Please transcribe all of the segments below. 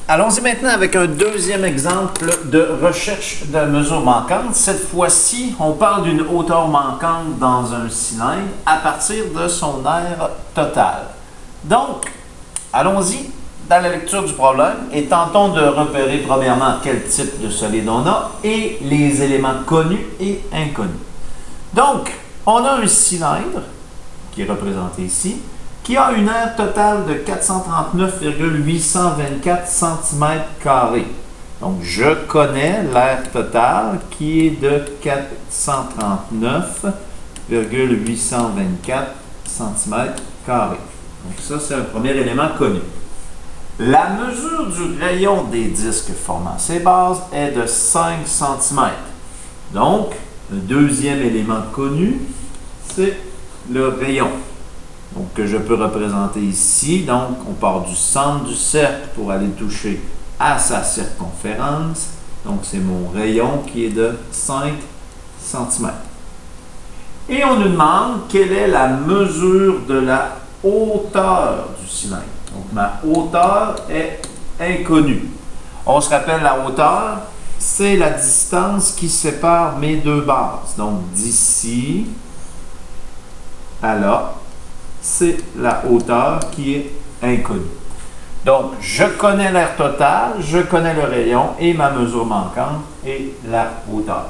Allons-y maintenant avec un deuxième exemple de recherche de mesure manquante. Cette fois-ci, on parle d'une hauteur manquante dans un cylindre à partir de son aire totale. Donc, allons-y dans la lecture du problème et tentons de repérer premièrement quel type de solide on a et les éléments connus et inconnus. Donc, on a un cylindre qui est représenté ici, qui a une aire totale de 439,824 cm². Donc, je connais l'aire totale qui est de 439,824 cm². Donc, ça, c'est un premier élément connu. La mesure du rayon des disques formant ces bases est de 5 cm. Donc, le deuxième élément connu, c'est le rayon. Donc, que je peux représenter ici. Donc, on part du centre du cercle pour aller toucher à sa circonférence. Donc, c'est mon rayon qui est de 5 cm. Et on nous demande quelle est la mesure de la hauteur du cylindre. Donc, ma hauteur est inconnue. On se rappelle la hauteur, c'est la distance qui sépare mes deux bases. Donc, d'ici à là, c'est la hauteur qui est inconnue. Donc, je connais l'aire totale, je connais le rayon et ma mesure manquante est la hauteur.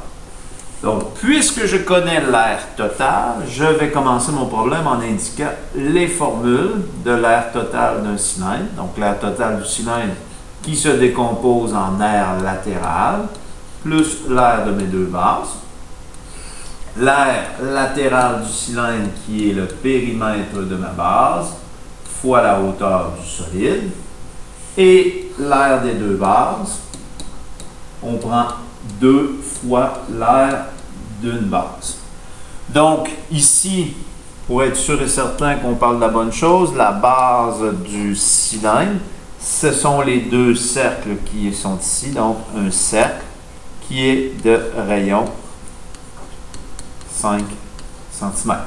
Donc, puisque je connais l'aire totale, je vais commencer mon problème en indiquant les formules de l'aire totale d'un cylindre. Donc, l'aire totale du cylindre qui se décompose en aire latérale plus l'aire de mes deux bases. L'aire latérale du cylindre qui est le périmètre de ma base fois la hauteur du solide. Et l'aire des deux bases, on prend 2 fois l'aire d'une base. Donc ici, pour être sûr et certain qu'on parle de la bonne chose, la base du cylindre, ce sont les deux cercles qui sont ici. Donc un cercle qui est de rayon 5 cm.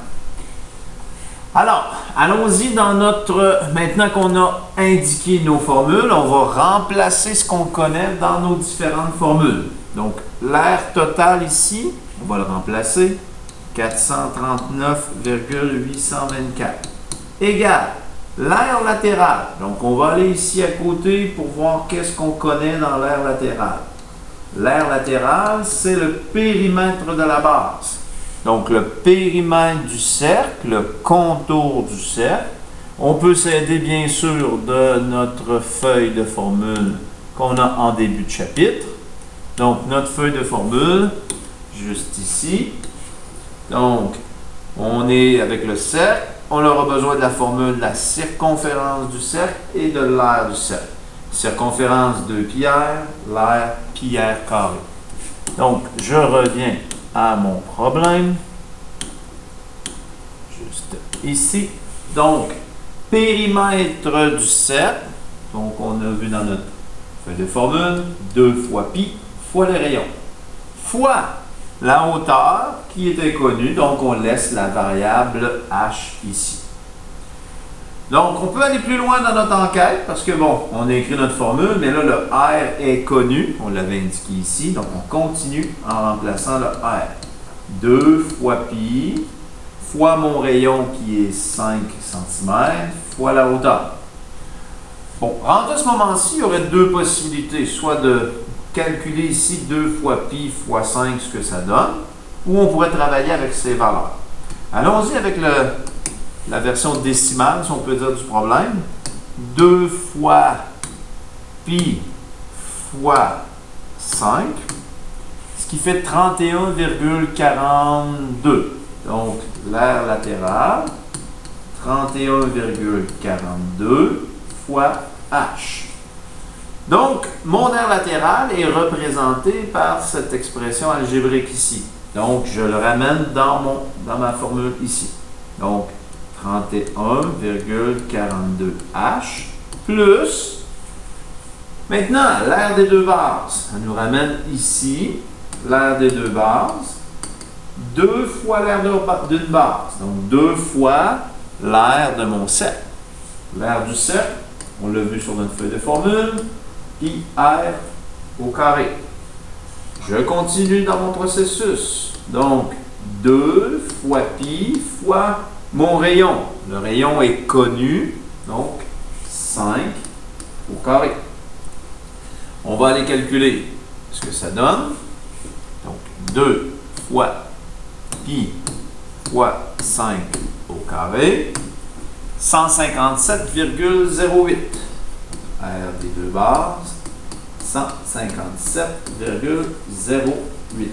Alors, allons-y dans notre... Maintenant qu'on a indiqué nos formules, on va remplacer ce qu'on connaît dans nos différentes formules. Donc, l'aire totale ici, on va le remplacer, 439,824, égale l'aire latérale. Donc, on va aller ici à côté pour voir qu'est-ce qu'on connaît dans l'aire latérale. L'aire latérale, c'est le périmètre de la base. Donc, le périmètre du cercle, le contour du cercle. On peut s'aider bien sûr de notre feuille de formule qu'on a en début de chapitre. Donc, notre feuille de formule, juste ici. Donc, on est avec le cercle. On aura besoin de la formule de la circonférence du cercle et de l'aire du cercle. Circonférence 2 pi r, l'aire pi r carré. Donc, je reviens à mon problème. Juste ici. Donc, périmètre du cercle. Donc, on a vu dans notre feuille de formule, 2 fois pi fois le rayon. Fois la hauteur qui est inconnue. Donc, on laisse la variable h ici. Donc, on peut aller plus loin dans notre enquête parce que, bon, on a écrit notre formule, mais là, le R est connu. On l'avait indiqué ici. Donc, on continue en remplaçant le R. 2 fois pi fois mon rayon qui est 5 cm fois la hauteur. Bon, rendu à ce moment-ci, il y aurait deux possibilités. Soit de calculer ici 2 fois pi fois 5, ce que ça donne, ou on pourrait travailler avec ces valeurs. Allons-y avec la version décimale, si on peut dire, du problème. 2 fois pi fois 5, ce qui fait 31,42. Donc, l'aire latérale, 31,42 fois h. Donc, mon aire latérale est représenté par cette expression algébrique ici. Donc, je le ramène dans ma formule ici. Donc, 31,42h plus, maintenant, l'aire des deux bases. Ça nous ramène ici, l'aire des deux bases, 2 fois l'aire d'une base. Donc, 2 fois l'aire de mon cercle. L'aire du cercle, on l'a vu sur notre feuille de formule, pi r au carré. Je continue dans mon processus. Donc, 2 fois pi fois mon rayon. Le rayon est connu, donc 5 au carré. On va aller calculer ce que ça donne. Donc, 2 fois pi fois 5 au carré, 157,08. R des deux bases, 157,08.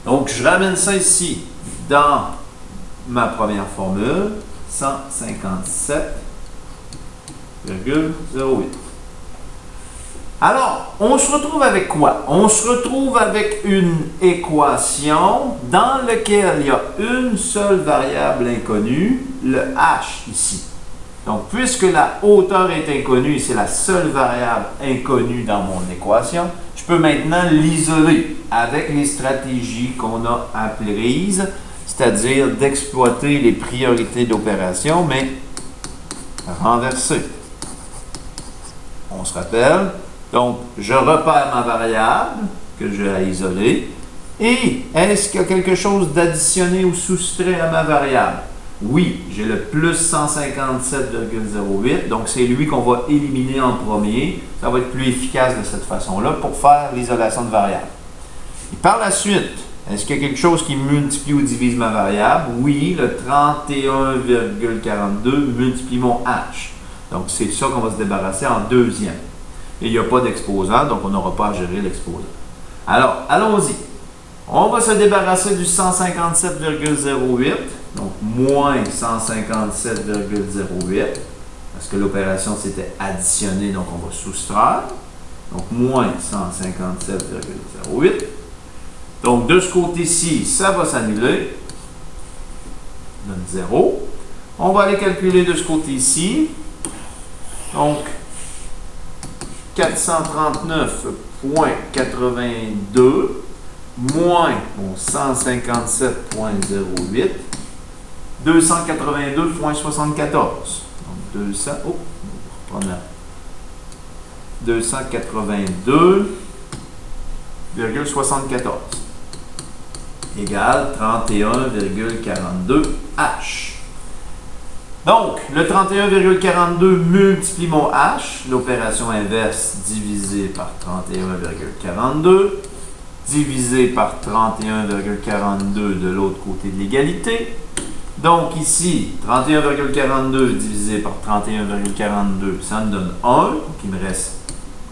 Donc, je ramène ça ici dans ma première formule, 157,08. Alors, on se retrouve avec quoi? On se retrouve avec une équation dans laquelle il y a une seule variable inconnue, le h ici. Donc, puisque la hauteur est inconnue, c'est la seule variable inconnue dans mon équation, je peux maintenant l'isoler avec les stratégies qu'on a apprises, c'est-à-dire d'exploiter les priorités d'opération, mais renversées. On se rappelle. Donc, je repère ma variable que j'ai à isoler. Et est-ce qu'il y a quelque chose d'additionné ou soustrait à ma variable? Oui, j'ai le plus 157,08. Donc, c'est lui qu'on va éliminer en premier. Ça va être plus efficace de cette façon-là pour faire l'isolation de variable. Et par la suite, est-ce qu'il y a quelque chose qui multiplie ou divise ma variable? Oui, le 31,42 multiplie mon h. Donc, c'est ça qu'on va se débarrasser en deuxième. Et il n'y a pas d'exposant, donc on n'aura pas à gérer l'exposant. Alors, allons-y. On va se débarrasser du 157,08, donc moins 157,08, parce que l'opération s'était additionnée, donc on va soustraire. Donc, moins 157,08. Donc, de ce côté-ci, ça va s'annuler. Ça donne 0. On va aller calculer de ce côté-ci. Donc, 439,82 moins mon 157,08, 282,74. Donc 282,74 égale 31,42 H. Donc, le 31,42 multiplie mon H, l'opération inverse divisé par 31,42, divisé par 31,42 de l'autre côté de l'égalité. Donc, ici, 31,42 divisé par 31,42, ça me donne 1, donc il me reste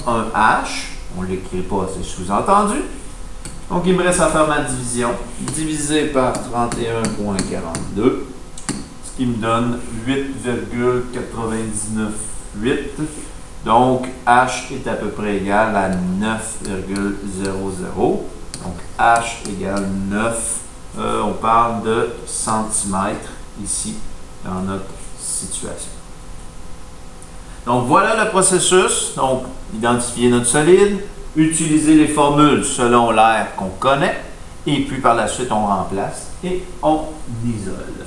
1 H. On ne l'écrit pas, c'est sous-entendu. Donc, il me reste à faire ma division. Divisé par 31,42. Qui me donne 8,998. Donc, H est à peu près égal à 9,00. Donc, H égale 9. On parle de centimètres ici dans notre situation. Donc, voilà le processus. Donc, identifier notre solide, utiliser les formules selon l'air qu'on connaît, et puis par la suite, on remplace et on isole.